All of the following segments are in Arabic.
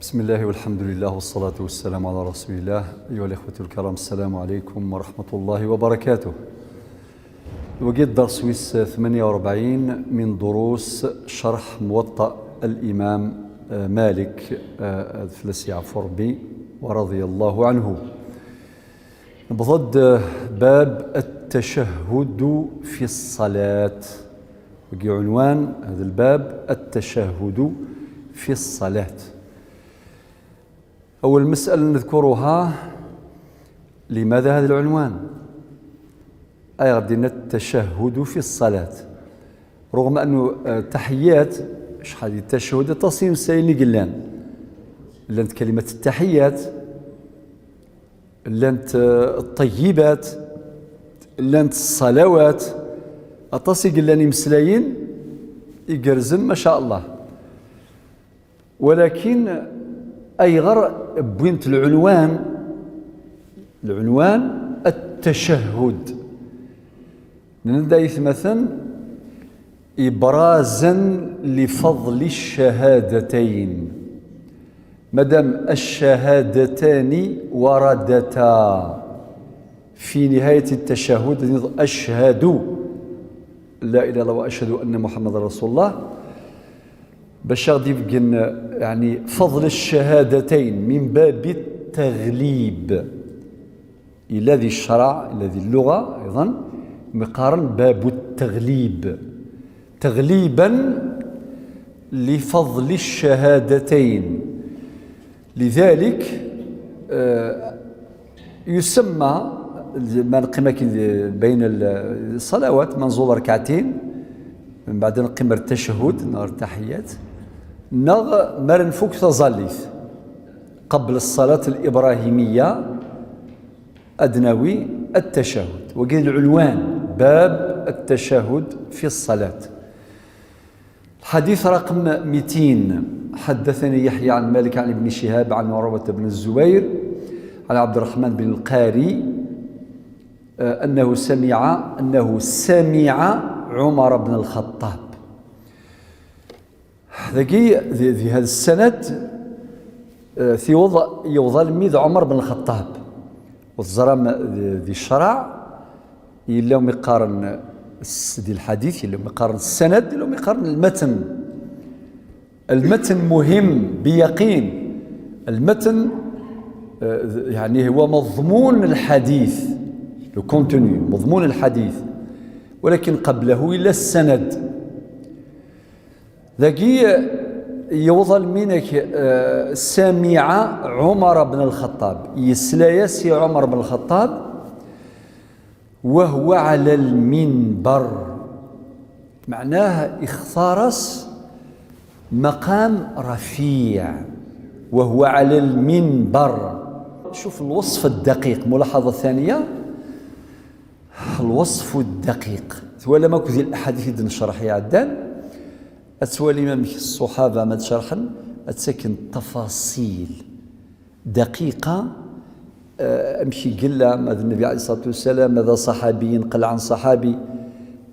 بسم الله والحمد لله والصلاة والسلام على رسول الله. أيها الإخوة الكرام، السلام عليكم ورحمة الله وبركاته. وجد درس 48 من دروس شرح موطأ الإمام مالك الفلسي عفوربي ورضي الله عنه. بضد باب التشهد في الصلاة. وجي عنوان هذا الباب التشهد في الصلاة. أول مسألة نذكرها: لماذا هذا العنوان؟ أي غادينا التشهد في الصلاة، رغم أنه تحيات شحال التشهد تصيم سايلي قلان لانت كلمة التحيات، لانت الطيبات، لانت الصلوات، أتصي قلاني مسلايين يقرزن ما شاء الله. ولكن أي غير بوينت العنوان التشهد ندايث مثلا إبرازا لفضل الشهادتين، مادام الشهادتان وردتا في نهاية التشهد: أشهد لا إله إلا الله وأشهد أن محمد رسول الله. باش غادي يبقى يعني فضل الشهادتين من باب التغليب إلى ذي الشرع إلى ذي اللغة أيضا مقارن باب التغليب، تغليبا لفضل الشهادتين. لذلك يسمى ما نقيم بين الصلوات منزول ركعتين، من بعد نقيم التشهد نهار التحيات مر نفك تظليث قبل الصلاة الإبراهيمية أدنوي التشهد. وقيل العنوان باب التشهد في الصلاة. الحديث رقم 200: حدثني يحيى عن مالك عن ابن شهاب عن عروة بن الزبير عن عبد الرحمن بن القاري أنه سمع عمر بن الخطاب. ذكي هذا السند في يوضع الميد عمر بن الخطاب والزرام ذي الشرع يلهم يقارن ذي الحديث، يلهم يقارن السند، يلهم يقارن المتن مهم بيقين. المتن يعني هو مضمون الحديث، لو كونتوني مضمون الحديث، ولكن قبله إلا السند. ذكي يوصل منك سمع عمر بن الخطاب، يسلايسي عمر بن الخطاب وهو على المنبر، معناه اختارس مقام رفيع وهو على المنبر. شوف الوصف الدقيق. ملاحظة ثانية: الوصف الدقيق ولا ما كذي الأحاديث نشرح يا عدان أتوالي ما الصحابة ما تشرحن أتسكن تفاصيل دقيقة. أمشي قلة ماذا النبي عليه الصلاة والسلام، ماذا صحابي ينقل عن صحابي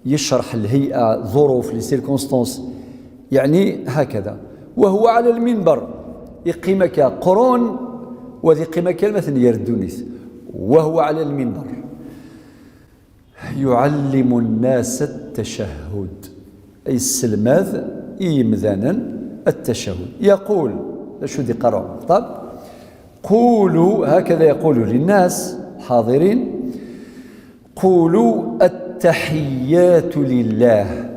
يشرح الهيئة، ظروف، لي سيركونستانس، يعني هكذا. وهو على المنبر يقيمك قرون وذي قيمك مثلا يردونيث، وهو على المنبر يعلم الناس التشهد، أي السلماذ إيمذانا التشهد. يقول شو دي قرأ طب قولوا هكذا، يقول للناس حاضرين: قولوا التحيات لله.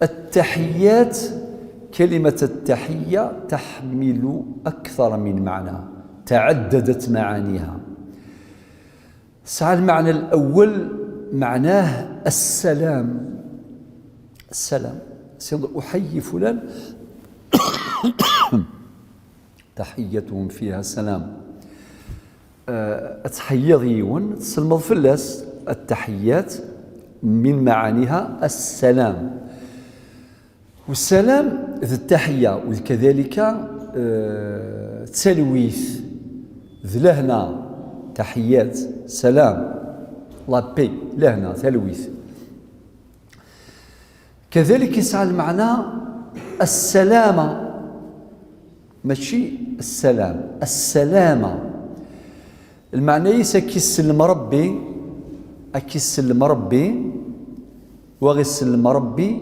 التحيات، كلمة التحية تحمل أكثر من معنى، تعددت معانيها. سعى المعنى الأول معناه السلام. السلام، أحيي فلان تحيتهم فيها سلام. أتحيضيون تسلمض فلاس. التحيات من معانيها السلام، والسلام ذي التحية، وكذلك تلويث ذي لهنا تحيات سلام لا بي لهنا تلويث. كذلك يسعى المعنى السلامة، ماشي السلام، السلامة. المعنى يسا كيسلم ربي، أكيسلم ربي وغيسلم ربي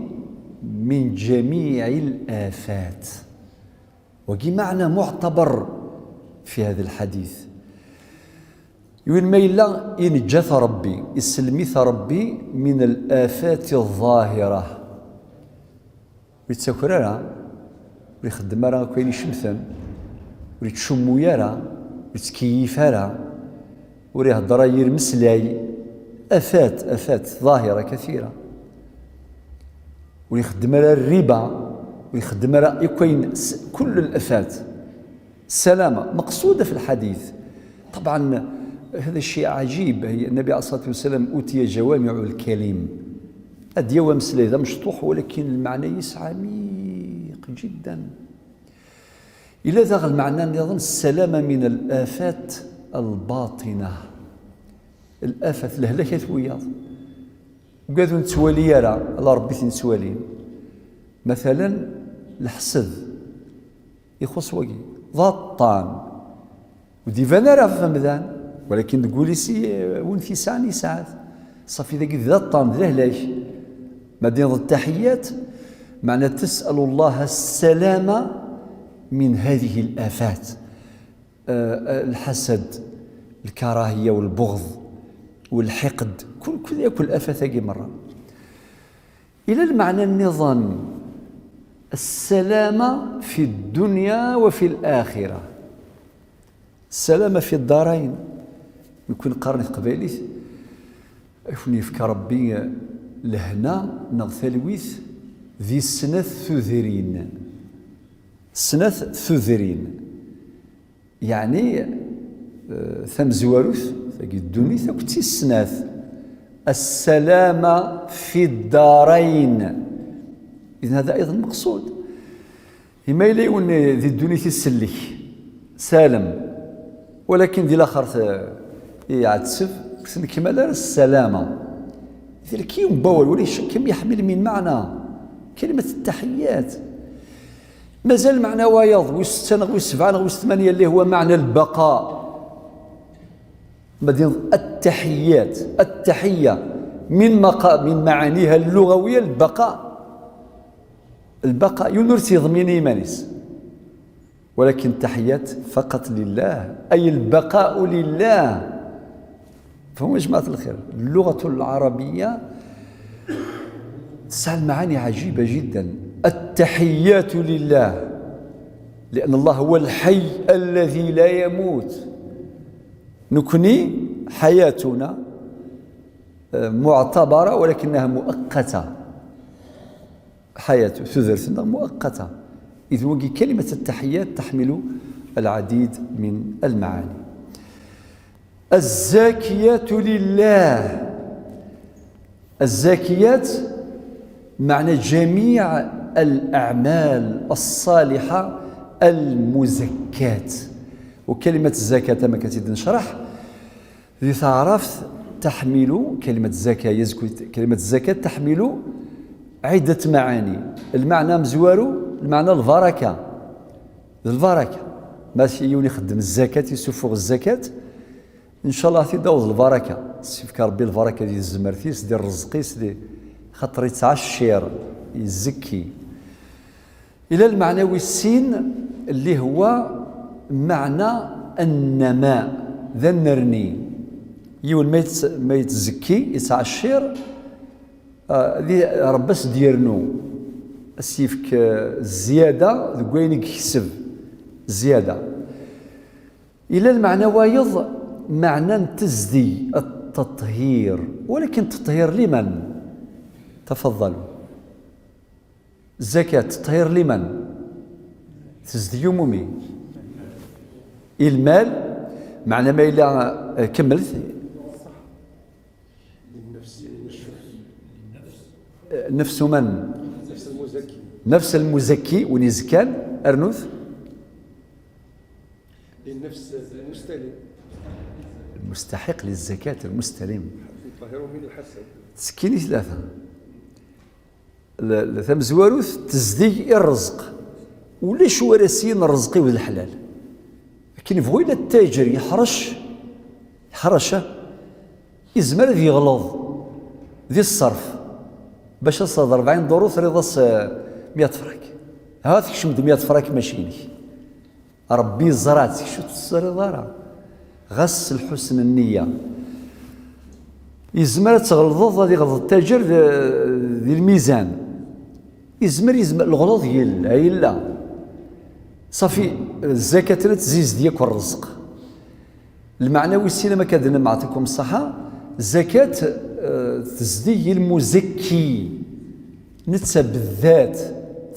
من جميع الآفات. وكي معنى معتبر في هذا الحديث. يقول ما إلا إن جاث ربي يسلميث ربي من الآفات الظاهرة ويتسكرها ويخدم راه كاين شمثا ويتشمو يرى ويتكيف راه ويهضر يرمسلاي آفات ظاهرة كثيرة ويخدم راه الربا ويخدم راه يكاين كل الآفات. السلامة مقصودة في الحديث. طبعا هذا الشيء عجيب. هي النبي عليه الصلاة والسلام أوتي جوامع الكلم. أديوا مسلي هذا مشطوح ولكن المعنى يسعى عميق جدا. إلى ذا المعنى نظن السلامة من الآفات الباطنة، الآفات الهلكة وياض وقاذو نتوالي يرى الله ربي نتوالين مثلا الحسد يخص وقي ضطان ودي فانا راه فمذان ولكن تقولي سي ونثي ساني ساعات صافي ذاك ضطان لهلاش مدين التحيات معنى تسأل الله السلامة من هذه الآفات، الحسد، الكراهية والبغض والحقد، كل آفات هذه مرة. إلى المعنى النظام السلامة في الدنيا وفي الآخرة. السلامة في الدارين يكون قرن قبيلي يفني في ربي لهنا نغثلويث ذي السنث ثذرين. السنث ثذرين يعني ثم زواروث ثقي الدنيا ثكتي السناث. السلامة في الدارين إذن هذا أيضا مقصود. هما يلايون ذي الدنيا تسلك سالم ولكن ذي الآخر يعتسف كما لا السلامة ذي الكيوم باول وليش كم يحمل من معنى كلمة التحيات. مازال معنى وايض والستنغ والسبعانغ والثمانية اللي هو معنى البقاء. مدينة التحيات، التحية من معانيها اللغوية البقاء. البقاء ينرسي ضمين إيمانيس ولكن التحيات فقط لله أي البقاء لله. فهم جماعة الخير اللغة العربية تسعى المعاني عجيبة جدا. التحيات لله لأن الله هو الحي الذي لا يموت. نكني حياتنا معتبرة ولكنها مؤقتة. حياة ثذرتنا مؤقتة. إذ وقي كلمة التحيات تحمل العديد من المعاني. الزاكيات لله. الزاكيات معنى جميع الأعمال الصالحة المزكاة. وكلمة الزكاة ما كنت نشرح ذي تعرف تحمل كلمة الزكاة يزكو كلمة الزكاة تحمل عدة معاني. المعنى مزوارو المعنى البركة. البركة ماشي يوني يخدم الزكاة يسفغ الزكاة إن شاء الله تدوز البركة سيفك ربي البركة ديال الزمرتيس ديال الرزقيس ديال خاطر يتعشر يزكي. إلى المعنوي السين اللي هو معنى النماء ذا النرني يقول ما يتزكي يتعشر ذي ربس ديرنو السيفك الزيادة ذوين يكسب زيادة. إلى المعنى وايض معنى تزدي التطهير ولكن التطهير لمن؟ تفضلوا. الزكاة تطهير لمن؟ تزدي يومي المال معنى ما إلا كملت نفس من؟ نفس المزكي ونزكان أرنوث للنفس المستلم المستحق للزكاة المستلم يطهره من الحسد. تسكيني ثلاثة ثم زواروث تزدي الرزق ولاش وراسين رزقي وذ الحلال. لكن يبغوا إلا التاجر يحرش يزمر ذي يغلظ ذي الصرف باش تصاد 40 دورو تريض 100 فرنك. ها تكشمد 100 فرنك ماشي ربي زرات شو تسري راه غس الحسن النية. يزمر تغلظ غادي يغلظ التاجر ذي الميزان، يزمر الغلظ يلا صافي الزكاة تزيز ديالك والرزق. المعنوي السينما كادنا نعطيكم الصحة، الزكاة تزدي المزكي نتسى بالذات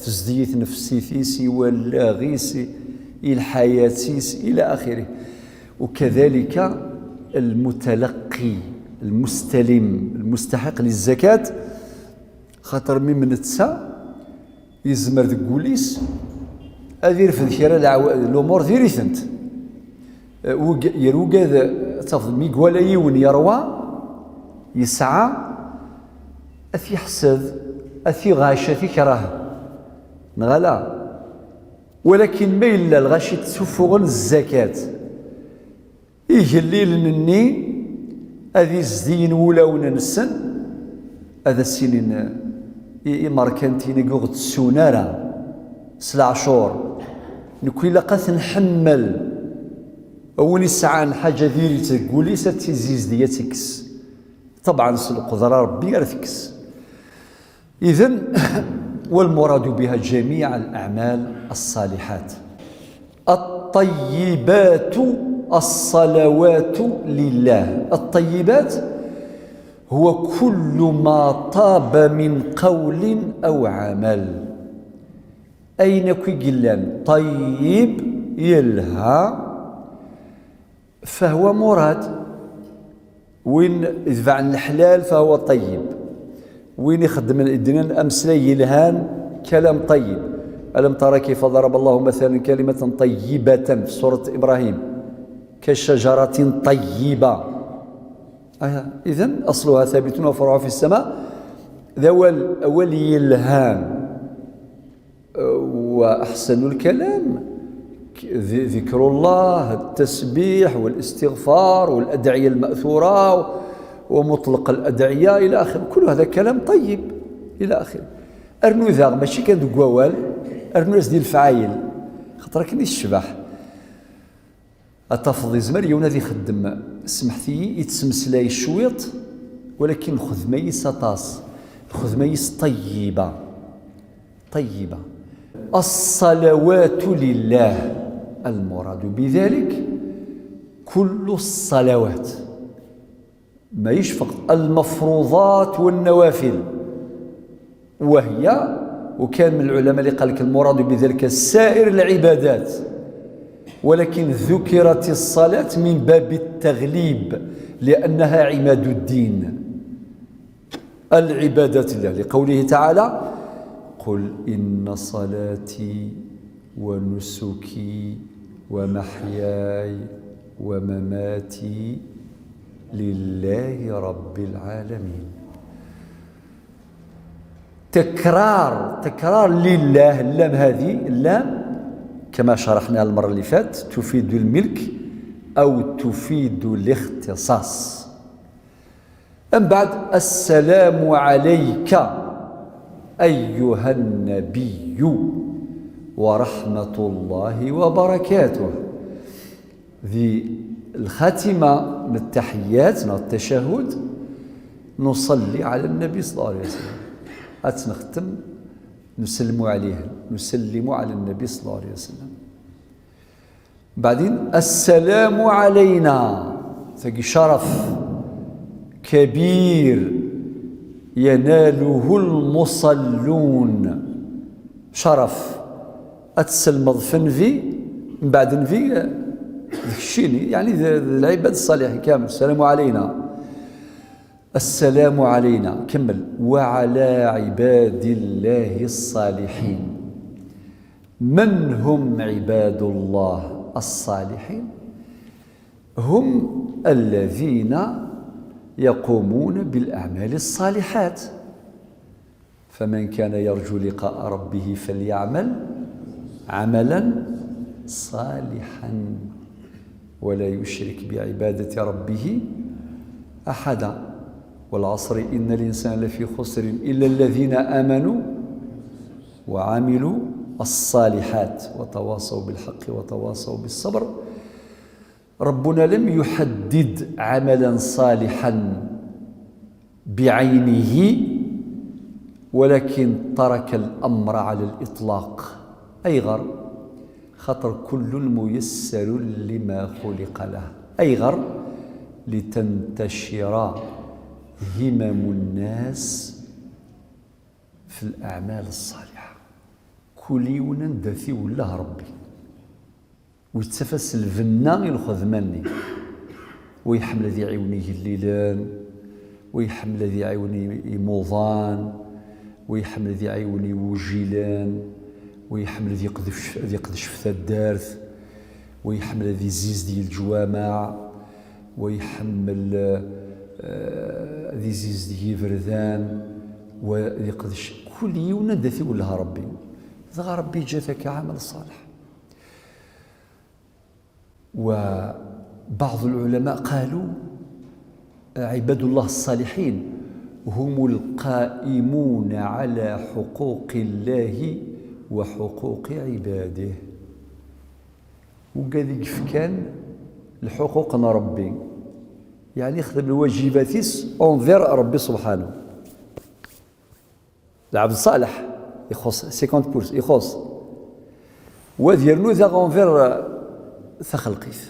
تزدية نفسيتيسي ولا غيسي الحياتيس إلى آخره. وكذلك المتلقي المستلم المستحق للزكاة خاطر من نتسى يزمر ذكوليس أذير في ذكرى الأمور ذيريثنت يروقاد تفضل ميقوالا يون يروى يسعى أثي حسد أثي غاشة أثي كراه نغلا، ولكن ما إلا الغاشي تسفغن الزكاة إيه الليل نني أذي زدين ولا وننسن هذا السنين ماركانتين قوغت السونارة سلع شور نكوي لقات نحمل أول ساعة حاجة ديري تقولي ستزيز دياتكس طبعا القدرة ربي يرثكس. إذن والمراد بها جميع الأعمال الصالحات. الطيبات الصلوات لله. الطيبات هو كل ما طاب من قول أو عمل. أين كي قلان طيب يلها فهو مراد، وين يدفع عن الحلال فهو طيب، وين يخدم الإدنان أمثلة يلهان كلام طيب. ألم ترى كيف ضرب الله مثلا كلمة طيبة في سورة إبراهيم كشجرة طيبة. إذن أصلها ثابت وفرعها في السماء. ذا أول يلهان. وأحسن الكلام ذكر الله التسبيح والاستغفار والأدعية المأثورة ومطلق الأدعية إلى آخره، كل هذا كلام طيب إلى آخره. أرنو ذا ماشي كان ذو قوال أرنو ناس ديال الفعايل خاطر كني الشبح أتفضي زمر يونا ذي خدم سمحتي يتسمسلاي الشويط، ولكن خذ ميس طاس خذ ميس طيبة طيبة. الصلوات لله المراد بذلك كل الصلوات، ما يشفق المفروضات والنوافل، وهي وكان من العلماء اللي قال لك المراد بذلك سائر العبادات، ولكن ذكرت الصلاة من باب التغليب لأنها عماد الدين. العبادات لله لقوله تعالى قل إن صلاتي ونسكي ومحياي ومماتي لله رب العالمين. تكرار لله. اللام هذه اللام كما شرحنا المرة اللي فات تفيد الملك أو تفيد الاختصاص. أم بعد السلام عليك أيها النبي ورحمة الله وبركاته. ذي الخاتمة من التحيات من التشهد نصلي على النبي صلى الله عليه وسلم. أتنختم نسلم عليه نسلم على النبي صلى الله عليه وسلم. بعدين السلام علينا ثقي شرف كبير يناله المصلون. شرف أتسلم ضفن في من بعد في الشيني يعني العباد الصالحين كامل. السلام علينا السلام علينا كمل وعلى عباد الله الصالحين. من هم عباد الله الصالحين؟ هم الذين يقومون بالأعمال الصالحات. فمن كان يرجو لقاء ربه فليعمل عملا صالحا ولا يشرك بعبادة ربه أحدا والعصر إن الإنسان لفي خسر إلا الذين آمنوا وعملوا الصالحات وتواصوا بالحق وتواصوا بالصبر. ربنا لم يحدد عملا صالحا بعينه ولكن ترك الأمر على الإطلاق. أي غر خطر كل ميسر لما خلق له. أي غر لتنتشر همم الناس في الأعمال الصالحة. كل يوم ندثي ولا ربي ويتفس الفنا ينخذ مني ويحمل ذي عيونيه الليلان ويحمل ذي عيوني موضان ويحمل ذي عيوني وجيلان ويحمل ذي قدش في الدارث ويحمل ذي زيز ديال الجوامع ويحمل ذي زيز ديال فردان وذي قدش كل يوم ندثي ولها ربي. ذا ربي جاتك عمل صالح. وبعض العلماء قالوا عباد الله الصالحين هم القائمون على حقوق الله وحقوق عباده. وقال كان الحقوق ربي يعني يخدم الواجبات انفير ربي سبحانه. العبد الصالح يخص 50% يخص وديرنو ذا انفير ثخلقيث.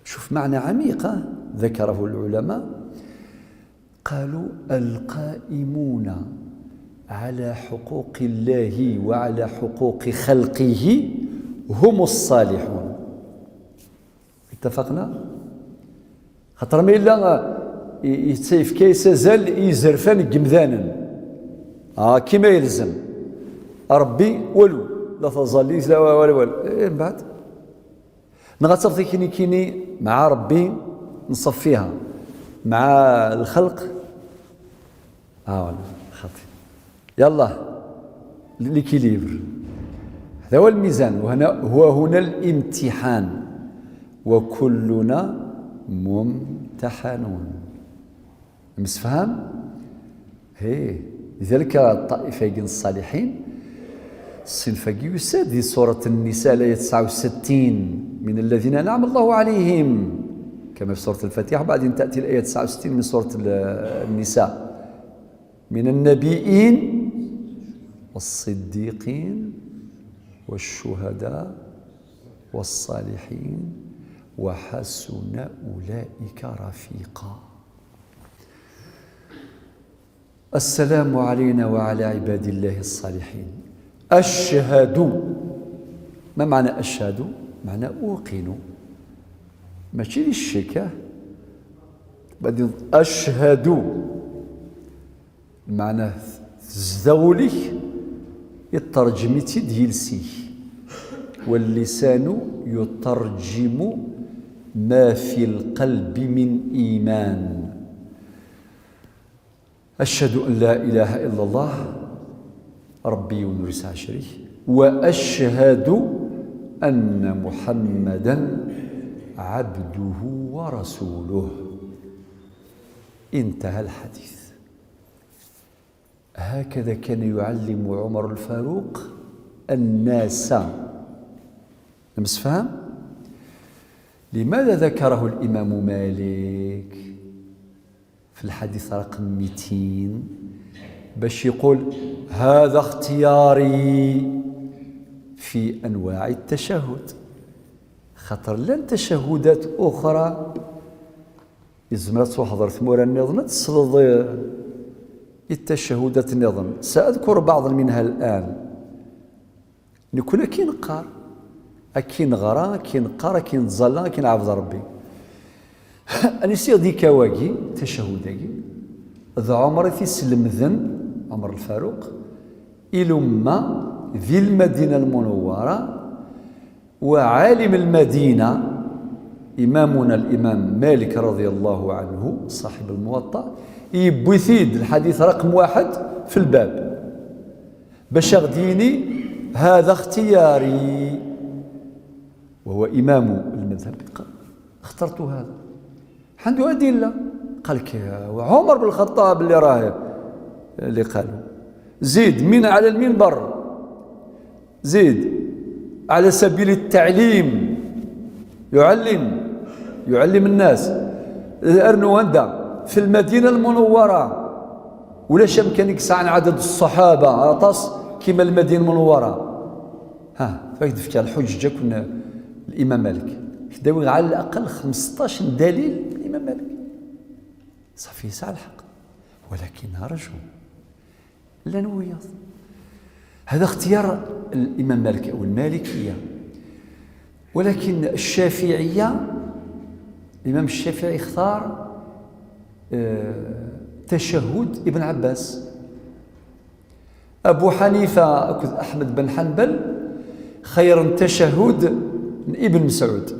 شوف معنى عميقة ذكره العلماء قالوا القائمون على حقوق الله وعلى حقوق خلقه هم الصالحون. اتفقنا؟ خاطر ما إلا يتسيف كيس زال يزرفان قمذانا كما يلزم ربي ولو لا تظلي لا والو من بعد نغتصرتي كيني مع ربي نصفيها مع الخلق خاطي يلا ليكيليبر. هذا هو الميزان هو هنا الامتحان وكلنا ممتحنون. مسفهم؟ لذلك الطائفة الصالحين الصنف يساد في سورة النساء الآية 69 من الذين أنعم الله عليهم كما في سورة الفاتحة. بعدين تأتي الآية 69 من سورة النساء من النبيين والصديقين والشهداء والصالحين وحسن أولئك رفيقا. السلام علينا وعلى عباد الله الصالحين. أشهد. ما معنى أشهد؟ معنى أوقن ماشي للشك. بعدين أشهد معنى تزدولي يترجمتي ديالسي واللسان يترجم ما في القلب من إيمان. أشهد أن لا إله إلا الله ربي وليس شريك وأشهد أن محمدا عبده ورسوله. انتهى الحديث. هكذا كان يعلم عمر الفاروق الناس. نمسفهم؟ لماذا ذكره الإمام مالك في الحديث رقم 200 باش يقول هذا اختياري في أنواع التشهد. خاطر لن تشهدات أخرى يزمرت تحضر ثمورا النظم تصلض التشهدات النظم. سأذكر بعض منها الآن. نكون كي نقار كي نغرا كي نقرا كي نتظلا كي نعبد ربي. أنا يصير دي كواكي تشهداكي ذا عمر تيسلم ذن عمر الفاروق إلما ذي المدينة المنورة وعالم المدينة إمامنا الإمام مالك رضي الله عنه صاحب الموطأ يبثيد الحديث رقم 1 في الباب باش غديني هذا اختياري، وهو إمام المذهب، اخترت هذا، عنده أدلة. قال لك عمر بن الخطاب اللي قالوا زيد من على المنبر، زيد على سبيل التعليم، يعلم الناس. أرنواندا في المدينة المنورة ولاش يمكن يكسع عن عدد الصحابة عطس كما المدينة المنورة. فايد فيها الحجة كنا الإمام مالك يداوي على الأقل 15 دليل الإمام مالك صافي يسعى الحق، ولكن رجل لا نويض. هذا اختيار الإمام مالك أو المالكية. ولكن الشافعية، الإمام الشافعي اختار تشهد ابن عباس. أبو حنيفة أحمد بن حنبل خير تشهد من ابن مسعود.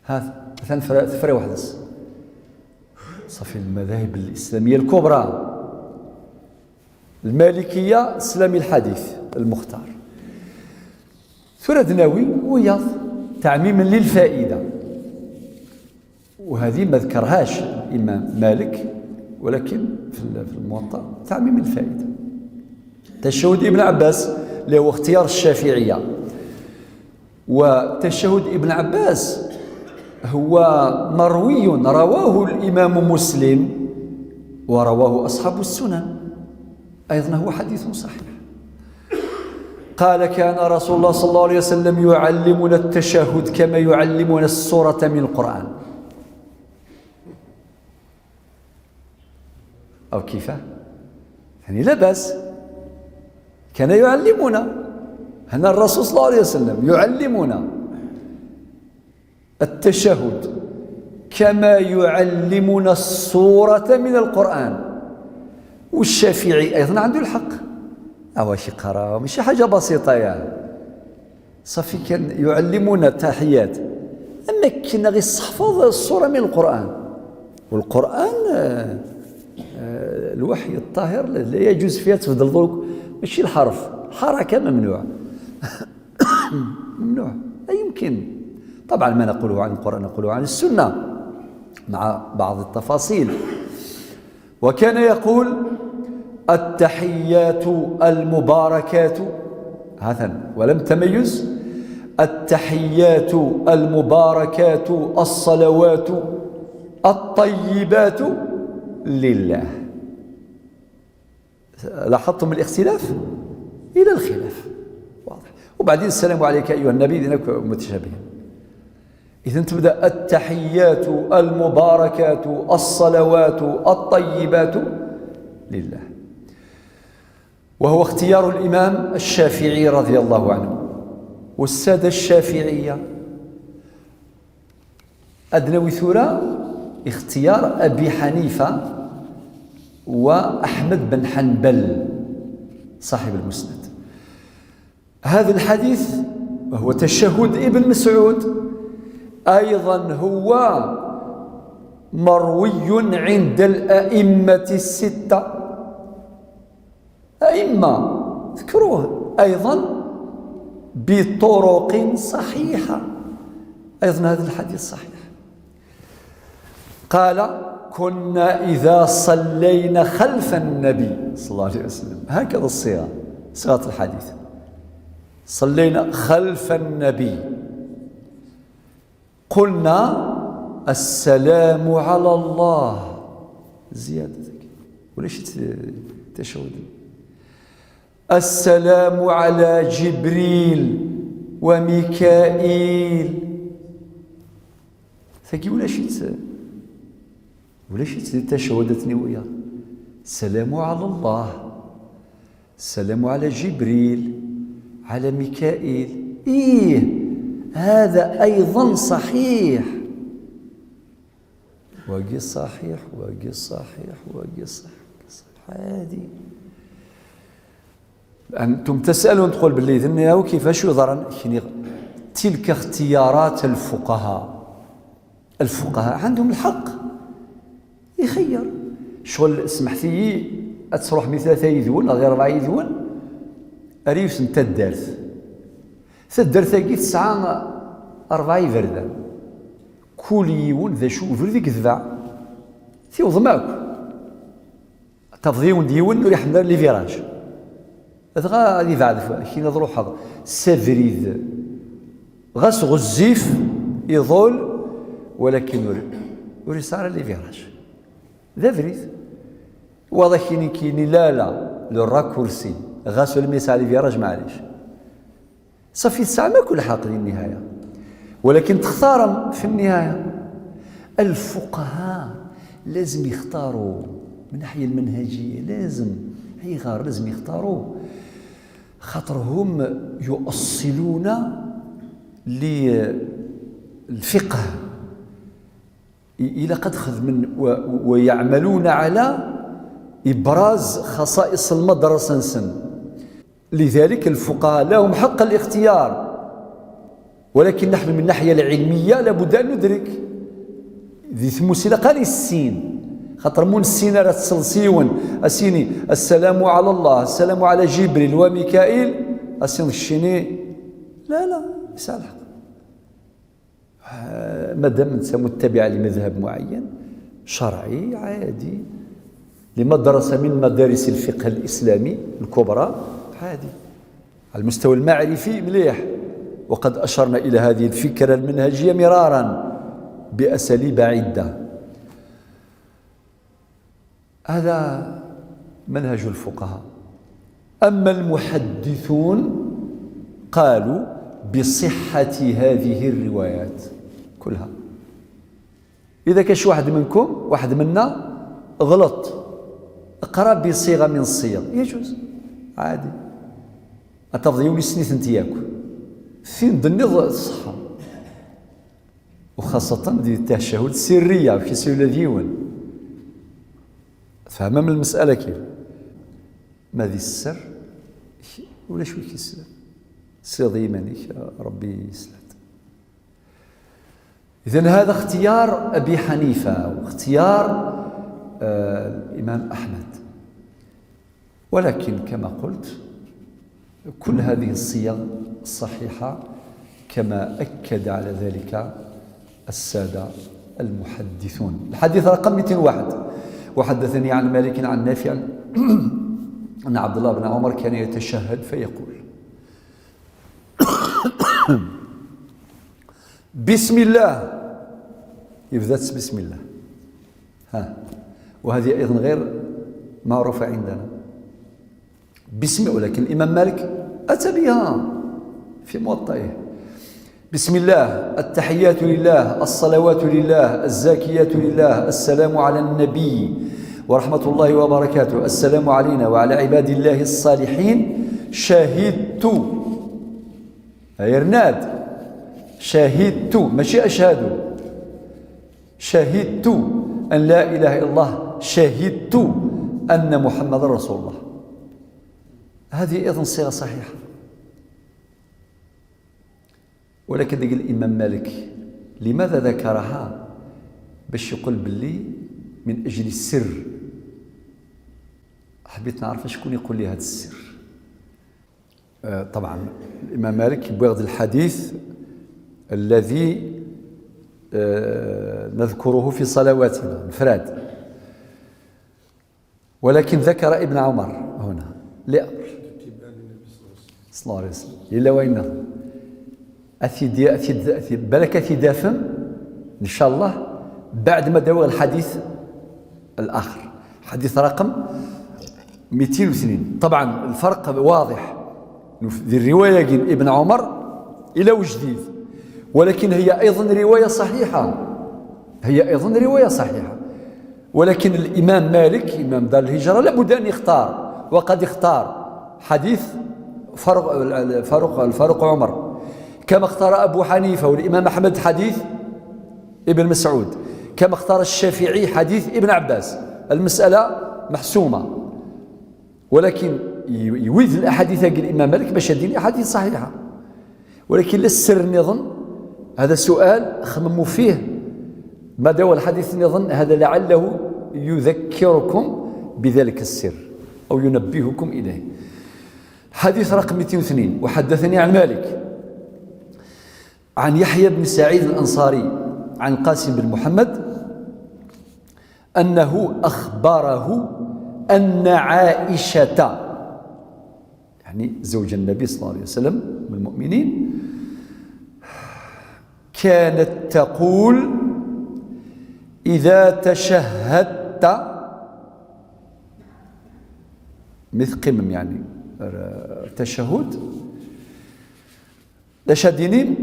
هذا مثلا فرق واحد صافي. المذاهب الإسلامية الكبرى المالكية الإسلامي الحديث المختار، ثردناوي وياض تعميما للفائدة، وهذه ما ذكرهاش الإمام مالك ولكن في الموطأ تعميم الفائدة. تشهد ابن عباس اللي هو اختيار الشافعية، وتشهد ابن عباس هو مروي رواه الإمام مسلم ورواه أصحاب السنن، أيضا هو حديث صحيح. قال كان رسول الله صلى الله عليه وسلم يعلمنا التشهد كما يعلمنا السورة من القرآن. أو كيف؟ يعني لا بأس، كان يعلمنا. هنا الرسول صلى الله عليه وسلم يعلمنا التشهد كما يعلمنا السورة من القرآن. والشافعي أيضا عنده الحق، أواش يقرأ مش حاجة بسيطة يعني، صافي كان يعلمنا التحيات. أما كنا غير نحفظ السورة من القرآن، والقرآن الوحي الطاهر لا يجوز فيها تفضل ماشي الحرف، الحركة ممنوع. ممنوع، لا يمكن. طبعا ما نقوله عن القرآن نقوله عن السنة مع بعض التفاصيل. وكان يقول التحيات المباركات، هذا ولم تميز، التحيات المباركات الصلوات الطيبات لله. لاحظتم الاختلاف إلى الخلاف واضح. وبعدين السلام عليك أيها النبي إذنك متشابهين. إذن تبدأ التحيات المباركات الصلوات الطيبات لله، وهو اختيار الإمام الشافعي رضي الله عنه. والسادة الشافعية أدنوا ثرى اختيار أبي حنيفة وأحمد بن حنبل صاحب المسند. هذا الحديث وهو تشهد ابن مسعود أيضا هو مروي عند الأئمة الستة، أئمة ذكروه أيضا بطرق صحيحة. أيضا هذا الحديث صحيح. قال كنا إذا صلينا خلف النبي صلى الله عليه وسلم، هكذا الصيغة، صيغة الحديث، صلينا خلف النبي قلنا السلام على الله، زيادة وليش تشهد، السلام على جبريل وميكائيل، ثقي ولا شيء تشهدتني وياه. السلام على الله، السلام على جبريل، على ميكائيل. هذا أيضا صحيح. واقي صحيح واقي صحيح واقي صحيح. هذه أنتم تسألون تقول باللي ذنيا وكيفاش يضرن. تلك اختيارات الفقهاء. الفقهاء عندهم الحق يخير. شغل سمحتي تروح مثل 3 يذون غير 4 يذون، أريوس نتا الدارت تدارت تسعة 4 يفردان كل يون ذا شو فردي كذبع تيوض ماك تفضيون ديون وريح ندار لي فيراج غا غادي بعد كي نروح هذا سافريد غاس غزيف يظل ولكن وري صار لي فيراج ذا فريد واضح كيني لا للراكورسي غاس الميسا لي فيراج معليش صافي تسعة ما كل حق للنهاية ولكن تختار في النهاية. الفقهاء لازم يختاروا من الناحية المنهجية، لازم أي غار لازم يختاروا خاطرهم يؤصلون للفقه إلى قد خذ من ويعملون على إبراز خصائص المدرسة سن. لذلك الفقهاء لهم حق الاختيار، ولكن نحن من الناحية العلمية لابد أن ندرك ذي ثموسيلة قال السين خاطر مون السين راه تسلسيون السيني السلام على الله السلام على جبريل وميكائيل السين الشيني لا يصالح مادام انت متبع لمذهب معين شرعي عادي لمدرسة من مدارس الفقه الإسلامي الكبرى عادي على المستوى المعرفي مليح. وقد أشرنا إلى هذه الفكرة المنهجية مرارا بأساليب عدة. هذا منهج الفقهاء. أما المحدثون قالوا بصحة هذه الروايات كلها. إذا كاش واحد منكم واحد منا غلط اقرأ بصيغة من الصيغ يجوز عادي أتفضيوا لي سنيت انتياكو فين ضنض الصحة وخاصة دي التشهد السرية في سيولة ديون فهم من المسألة كيف ما ذي السر ولا شوي كيسلم سر ضيمانك ربي يسلم. إذن هذا اختيار أبي حنيفة واختيار الإمام أحمد، ولكن كما قلت كل هذه الصيغ الصحيحة كما أكد على ذلك السادة المحدثون. الحديث رقم 201 وحدثني عن مالك عن نافع أن عبد الله بن عمر كان يتشهد فيقول بسم الله يبدأ بسم الله وهذه أيضا غير معروفة عندنا بسم، ولكن الإمام مالك أتى بها في موطئه بسم الله التحيات لله الصلوات لله الزاكيات لله السلام على النبي ورحمة الله وبركاته السلام علينا وعلى عباد الله الصالحين شهدت أيرناد شهدت ماشي أشهد شهدت أن لا إله إلا الله شهدت أن محمد رسول الله. هذه أيضا صيغة صحيحة، ولكن يقول الإمام مالك لماذا ذكرها باش يقول باللي من أجل السر. حبيت نعرف شكون يقول لي هذا السر. طبعا الإمام مالك يبغض الحديث الذي نذكره في صلواتنا انفراد، ولكن ذكر ابن عمر هنا لأمر صلى الله عليه وسلم إلا وإنه أثي بالك أثي دافم إن شاء الله بعد ما دوا الحديث الآخر حديث رقم 202. طبعا الفرق واضح في الرواية ابن عمر إلى وجديد، ولكن هي أيضا رواية صحيحة ولكن الإمام مالك إمام دار الهجرة لابد أن يختار، وقد اختار حديث الفاروق عمر كما اختار أبو حنيفة والإمام أحمد حديث ابن مسعود، كما اختار الشافعي حديث ابن عباس. المسألة محسومة، ولكن يويد الأحاديث الإمام مالك باش يدين أحاديث صحيحة، ولكن للسر نظن هذا سؤال خمموا فيه ما دوا الحديث نظن هذا لعله يذكركم بذلك السر أو ينبهكم إليه. حديث رقم 202. وحدثني عن مالك عن يحيى بن سعيد الأنصاري عن قاسم بن محمد أنه أخبره أن عائشة، يعني زوج النبي صلى الله عليه وسلم من المؤمنين، كانت تقول إذا تشهدت، مثل قمم يعني التشهد، تشهديني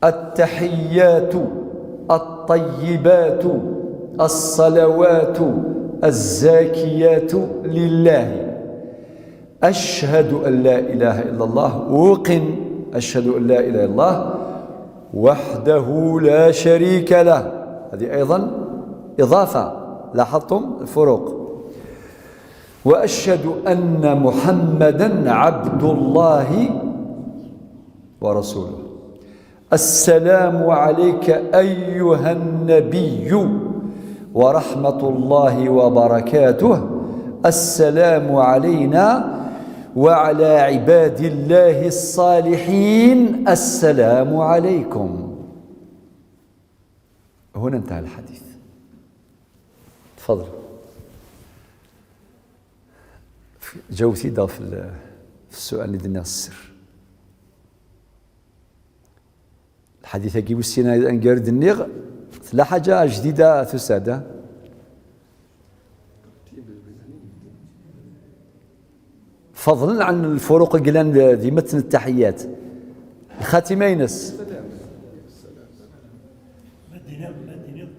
التحيات الطيبات الصلوات الزاكيات لله، أشهد أن لا إله إلا الله، أوقن أشهد أن لا إله إلا الله وحده لا شريك له. هذه أيضا إضافة، لاحظتم الفروق. وأشهد أن محمدا عبد الله ورسوله. السلام عليك أيها النبي ورحمة الله وبركاته. السلام علينا وعلى عباد الله الصالحين. السلام عليكم. هنا انتهى الحديث. تفضل. جاوبتي دا في السؤال اللي درنا السر. الحديث كي وسينا انقرد النيغ لا حاجة جديدة تسادة. فضلا عن الفروق قلنا ذي متن التحيات الخاتمة ينس مدينة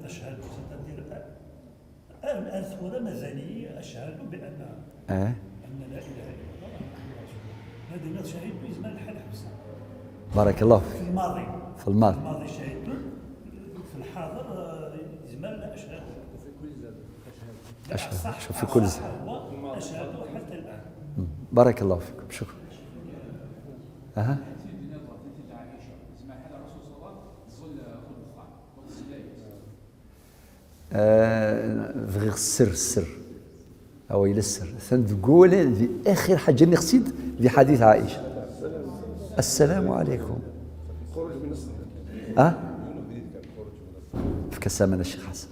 أشهد الأثورة مزنية أشهد بأن أن لا إله إلا الله مدينة شهيد بإزمان الحال حبسة. بارك الله في الماضي شهيد في الحاضر إزمان لا أشهد شوف في كل زمان أشهد حتى الآن. بارك الله فيكم. شكرا. في السر أو إلى السر تقول في آخر حاجة نقصد في حديث عائشة السلام عليكم. خروج من الصلاة. في كسامنا الشيخ حسن.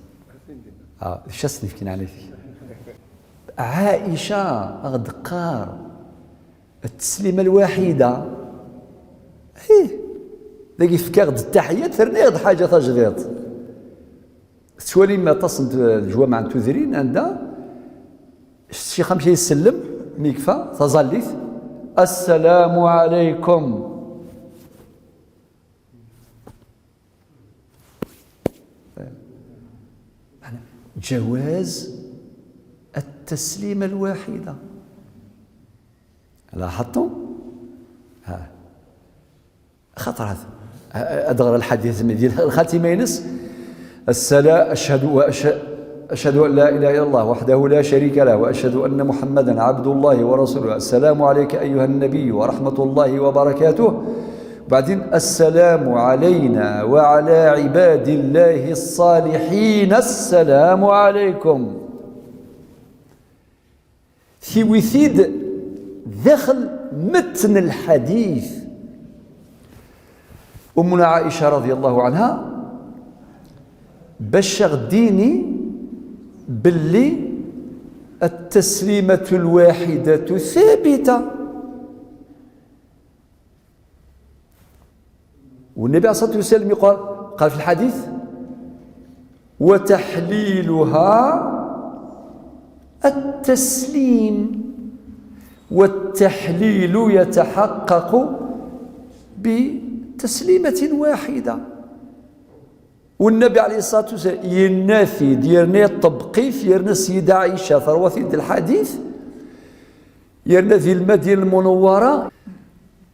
شسني في كنا عليه فيه. عائشة أغدقار التسليمة الوحيدة لقي فكاغد التحيات ثرني غد حاجة تجغيط سوالي ما تصنت الجوامع عن تذرين عندها الشيخ مشي يسلم ميكفى تظليث السلام عليكم. جواز التسليمة الواحدة. لاحظتم؟ خطر هذا أدغر الحديث ديال الخاتمة ينس السلام أشهد أن لا إله إلا الله وحده لا شريك له وأشهد أن محمدا عبد الله ورسوله. السلام عليك أيها النبي ورحمة الله وبركاته. وبعدين السلام علينا وعلى عباد الله الصالحين. السلام عليكم. ثيوثيد دخل متن الحديث. أمنا عائشة رضي الله عنها باش غديني باللي التسليمة الواحدة ثابتة، والنبي عليه الصلاة والسلام قال في الحديث وتحليلها التسليم، والتحليل يتحقق بتسليمة واحدة. والنبي عليه الصلاة والسلام ينافي ديرنا التبقيف يرنا السيدة عائشة ثروة الحديث يرنا في المدينة المنورة.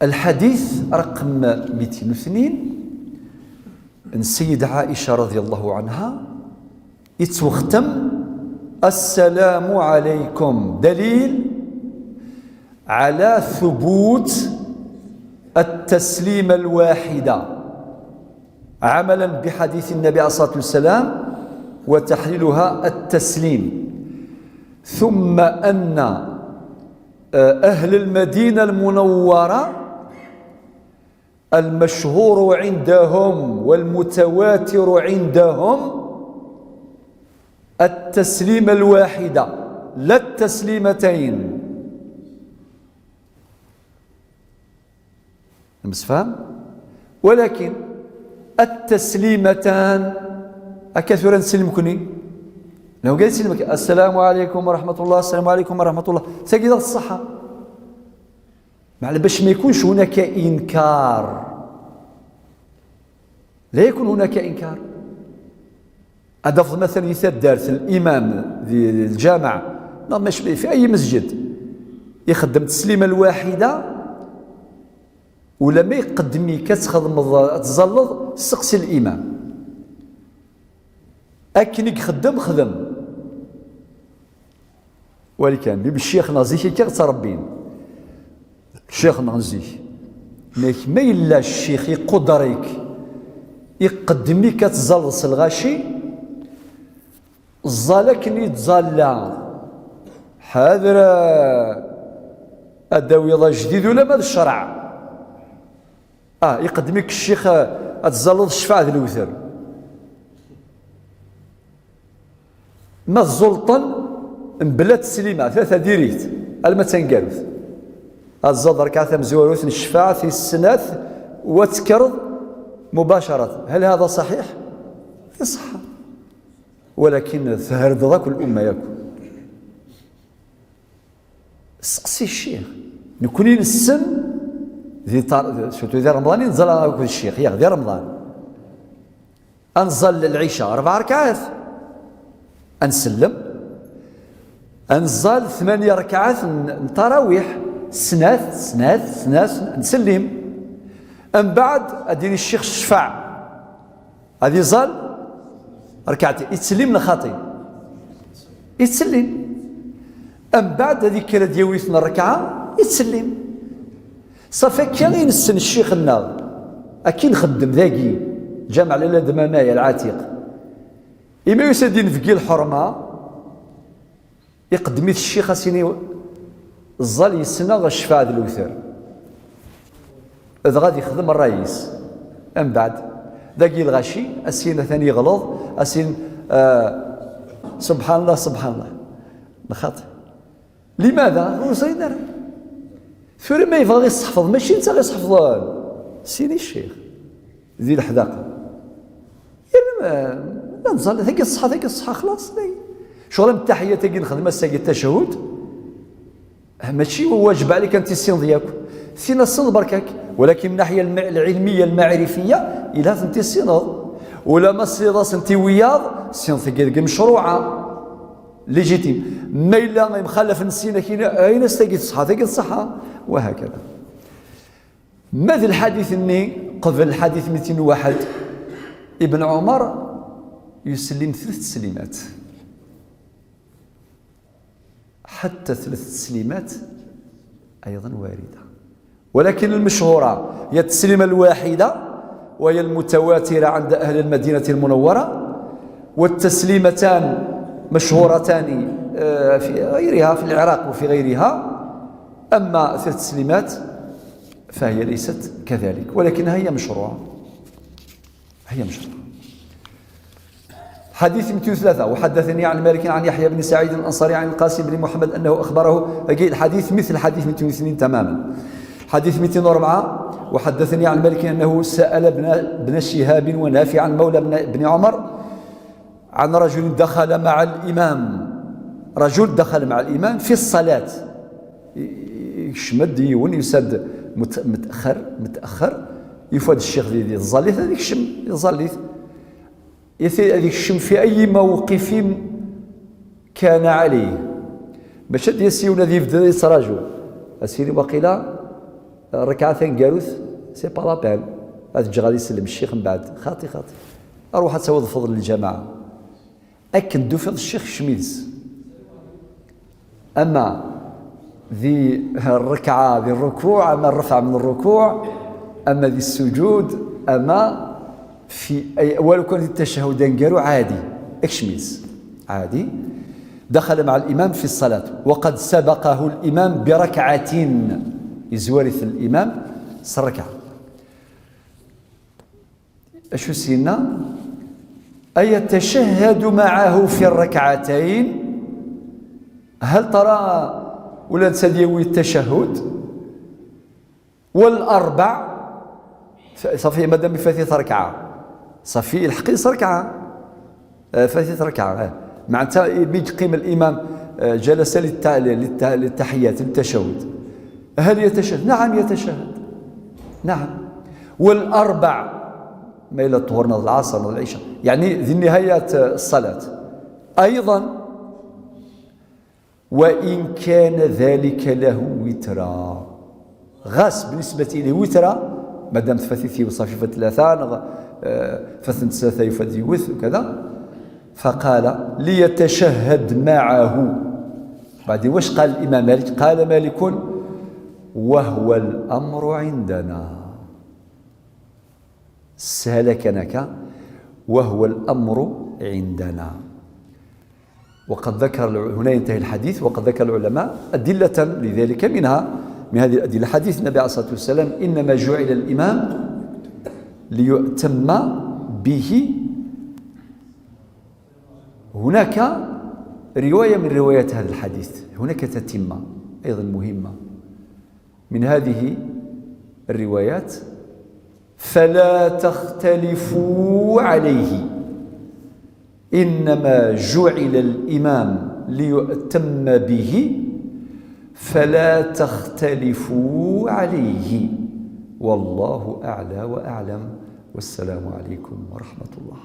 الحديث رقم 202 السيدة عائشة رضي الله عنها يتوختم السلام عليكم، دليل على ثبوت التسليمة الواحدة عملا بحديث النبي عليه الصلاة والسلام وتحليلها التسليم. ثم أن أهل المدينة المنورة المشهور عندهم والمتواتر عندهم التسليمة الواحدة لا التسليمتين. مسفهم؟ ولكن التسليمتان أكثر نسلمكني لو قال سلمك السلام عليكم ورحمة الله، السلام عليكم ورحمة الله، تجد الصحة باش ما يكونش هناك إنكار، لا يكون هناك إنكار. أضف مثلا يثاد دارس الإمام في الجامع في أي مسجد يخدم التسليمة الواحدة ولما يقدمي كتخدم تزلط سقسي الإمام أكنك خدم ولكن بالشيخ نازيه كتربين الشيخ نازيه ما إلا الشيخ يقدرك يقدمي كتزلص الغاشي الزالك اللي تزالا حاضر الدويضة جديد ولا ما الشرع يقدمك الشيخ تزلط الشفاعة ذي الوثر ما الزلطن بلا تسليمة ثلاثة ديريت المتن قالوث الزلط ركعة مزوروث الشفاعة في السناث وتكرض مباشرة. هل هذا صحيح؟ يصح، ولكن ثهرد ذاك الأمة ياكل سقسي الشيخ نكوني السن ذي رمضان ينزل أكل الشيخ يا ذي رمضان أنزل العشاء 4 ركعات أنسلم أنزل 8 ركعات تراويح سناث نسلم أم بعد أديني الشيخ الشفاع هذه زال ركعتين يتسلم لخاطي يتسلم أم بعد هذيك كلا ديويثنا الركعة يتسلم صافي كان ينسن الشيخ الناظر أكين خدم ذاكي جامع لالا دمامايا العتيق إما يسدين في الحرمة يقدمي الشيخ سيني الظل يسنى الشفاعة ذي الوثر إذا غادي يخدم الرئيس أم بعد ذاكي الغاشي السين ثاني غلظ السين سبحان الله نخاطئ لماذا؟ هو سيدنا ثوري ما يبغى يصحفظ ماشي انت غيصحفظ سيني الشيخ ذي الحداقه لا نزال ثقي الصحه خلاص شغل التحيه تاكي نخدم الساقي التشهد ماشي هو واجب عليك انت السين ديالك سين الصن بركاك، ولكن من الناحيه العلميه المعرفيه الا انت السينض ولا ما السينض انت وياض السين ثقي مشروعه ليجيتيم ما إلا مخالف نسينا كينا أين استجد الصحة وهكذا. ماذا الحديث إني قبل الحديث 201 ابن عمر يسلم 3 تسليمات حتى 3 تسليمات أيضا واردة، ولكن المشهورة هي التسليمة الواحدة وهي المتواترة عند أهل المدينة المنورة، والتسليمتان مشهورتان في غيرها في العراق وفي غيرها. أما 3 تسليمات فهي ليست كذلك، ولكنها هي مشروعة. حديث 203 وحدثني عن مالك عن يحيى بن سعيد الأنصاري عن القاسم بن محمد أنه أخبره الحديث مثل حديث 202 تماما. حديث 204 وحدثني عن مالك أنه سأل ابن شهاب ونافع عن مولى بن عمر عن رجل دخل مع الإمام في الصلاة يشمد يون يسد متأخر يفاد الشيخ ذي الظليث هذيك الشم الظليث هذيك الشم في أي موقف كان عليه باش يسيونا ذي في يسراجو أسيري وقيلا ركعتين قالوث سي با لابيل هذا الجي غادي يسلم الشيخ من بعد خاطي أروح تسوي الفضل للجماعة أكن دوفض الشيخ شميز. أما ذي الركعة ذي الركوع، أما الرفع من الركوع، أما ذي السجود، أما في أي ولو كان التشهدين قالوا عادي اكشميز عادي دخل مع الإمام في الصلاة وقد سبقه الإمام بركعة، يزورث الإمام الركعة. أشو سينا أيتشهد معه في الركعتين؟ هل ترى ولا تسديوي التشهد والأربع صافي مادام فاتت ركعة صافي الحقيقة ركعة فاتت ركعة معناتها يقيم الإمام جلس للتحيات للتشهد، هل يتشهد؟ نعم يتشهد، نعم. والأربع ما إلى الظهر نهض العصر نهض العشاء يعني ذي نهاية الصلاة أيضا. وإن كان ذلك له وترا، غاس بالنسبة إليه وترا مادام فاتت وصافي ثلاثة فثنت ثلاثة يفدي وث وكذا، فقال ليتشهد معه. بعد واش قال الإمام مالك؟ قال مالك وهو الأمر عندنا، سهلكنك وهو الأمر عندنا. وقد ذكر هنا ينتهي الحديث، وقد ذكر العلماء أدلة لذلك، منها من هذه الأدلة حديث النبي عليه الصلاة والسلام إنما جعل الإمام ليؤتم به. هناك رواية من روايات هذا الحديث، هناك تتمة أيضا مهمة من هذه الروايات: فلا تختلفوا عليه، إنما جعل الإمام ليؤتم به فلا تختلفوا عليه، والله أعلى وأعلم، والسلام عليكم ورحمة الله.